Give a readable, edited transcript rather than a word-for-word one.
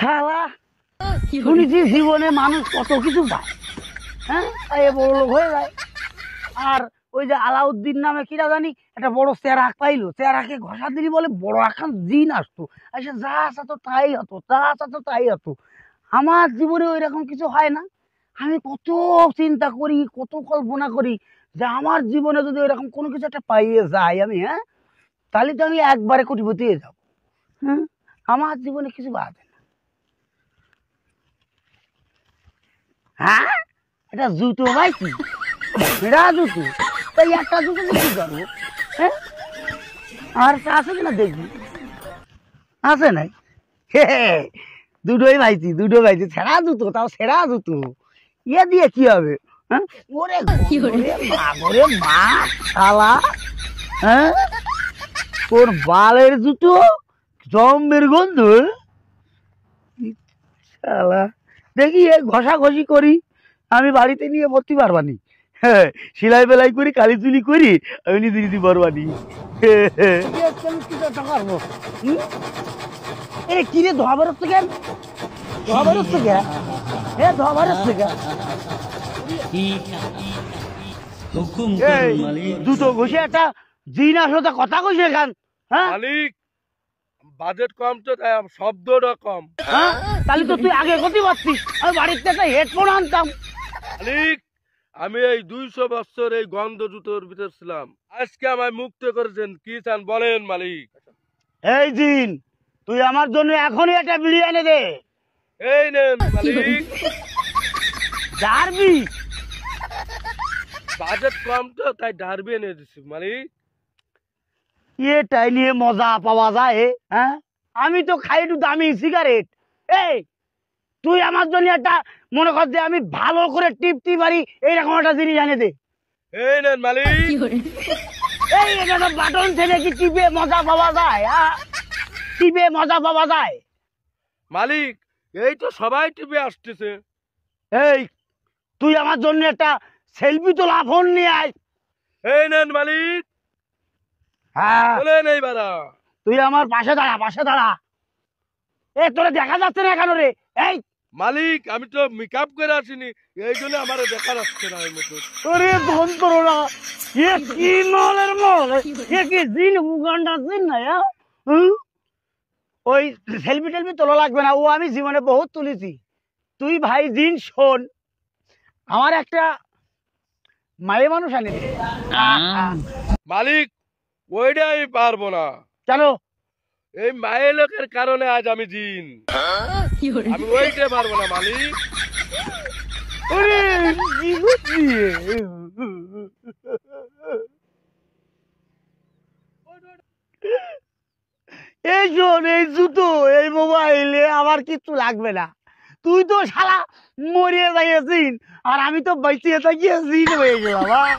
শালা শুনেছি জীবনে মানুষ কত কিছু পায়, হ্যাঁ এ বড় লোক হয়ে যায়। আর ওই যে আলাউদ্দিন নামে কিরা জানি একটা বড় চেরাক পাইলো, চেরাকে ঘষা দিলি বলে বড় একখান জিন আসতো, আচ্ছা যা আসা তো তাই হতো, যা আসা তো তাই হতো। আমার জীবনে ওই রকম কিছু হয় না। আমি কত চিন্তা করি, কত কল্পনা করি যে আমার জীবনে যদি ওইরকম কোনো কিছু একটা পাইয়ে যায় আমি, হ্যাঁ তাহলে তো আমি একবারে কোটিপতি হয়ে যাবো। হ্যাঁ আমার জীবনে কিছু বাদে না। হ্যাঁ এটা জুতো পাইছি, এটা জুতো, তাই একটা জুতো কি করবো? হ্যাঁ আর আছে কিনা দেখবি, আছে নাই? দুটোই পাইছি, দুটো পাইছি, ছেঁড়া জুতো, তাও ছেঁড়া জুতো, ইয়ে দিয়ে কি হবে? হ্যাঁ ওরে মা, ওরে মা শালা, হ্যাঁ তোর বালের জুতো জম্বের গন্ধ শালা। দেখি এই ঘষাঘষি করি, আমি বাড়িতে নিয়ে ভর্তি পারবানি, হ্যাঁ সেলাই বেলাই করি, কালি চুলি করি, আমি নিজে নিজে পারবানি। এ কিরে ধোয়া বেরোচ্ছে কেন, ধোয়া বেরোচ্ছে কেন, এ ধোয়া বেরোচ্ছে কেন? দুটো ঘষে একটা জিন আসলে কথা কইছে খান। হ্যাঁ মালিক বাজেট কম তো তাই শব্দটা কম। হ্যাঁ তাহলে তো তুই আগে ক্ষতি পারছিস, আমি বাড়িতে একটা হেডফোন আনতাম। মালিক আমি এই 200 বছর এই গন্ধ জুতোর ভিতর ছিলাম, আজকে আমায় মুক্ত করেছেন, কি চান বলেন মালিক? এই জিন তুই আমার জন্য এখনই একটা বিড়ি এনে দে। এই নেন মালিক। ডারবি বাজেট কম তো তাই ডারবি এনে দিছি মালিক। এটাই নিয়ে মজা পাওয়া যায়, হ্যাঁ আমি তো খাই একটু দামি সিগারেট। এই তুই আমার জন্য একটা মনে কর যে আমি ভালো করে টিপতে পারি এইরকম একটা জিনিস এনে দে। এই নেন মালিক। এই এটা তো বাটন ছেড়ে কি টিপে মজা পাওয়া যায়? হ্যাঁ টিপে মজা পাওয়া যায় মালিক এই তো সবাই টিভি আসতেছে। এই তুই আমার জন্য একটা সেলফি তোলা ফোন নিয়ে আয়। এই নেন মালিক। হ্যাঁ বলেন এইবার। তুই আমার পাশে দাঁড়া, পাশে দাঁড়া। এ তোরে দেখা যাচ্ছে না কেন রে? এই মালিক আমি তো মেকআপ করে আসিনি, এই জন্য আমার দেখা যাচ্ছে না। এই মতো ওরে ধন্তরোলা, এ কি মলের মল, এ কি জিন উগান্ডার জিন না? ওই সেলফি টেলফি তোলা লাগবে না, ও আমি জীবনে বহুত তুলেছি। তুই ভাই জিন শোন, আমার একটা মায়ে মানুষ আনে দে। মালিক ওইটা আমি পারবো না। কেন? এই মায়ের লোকের কারণে আজ আমি জিন, আমি ওইটা পারবো না মালিক। ওরে কি করছি? এই শোন, এই জুতো, এই মোবাইলে আমার কিচ্ছু লাগবে না। তুই তো শালা মরিয়ে যাইয়েছিস আর আমি তো বাইচিয়ে থাকিয়েছি হয়ে গেলাম।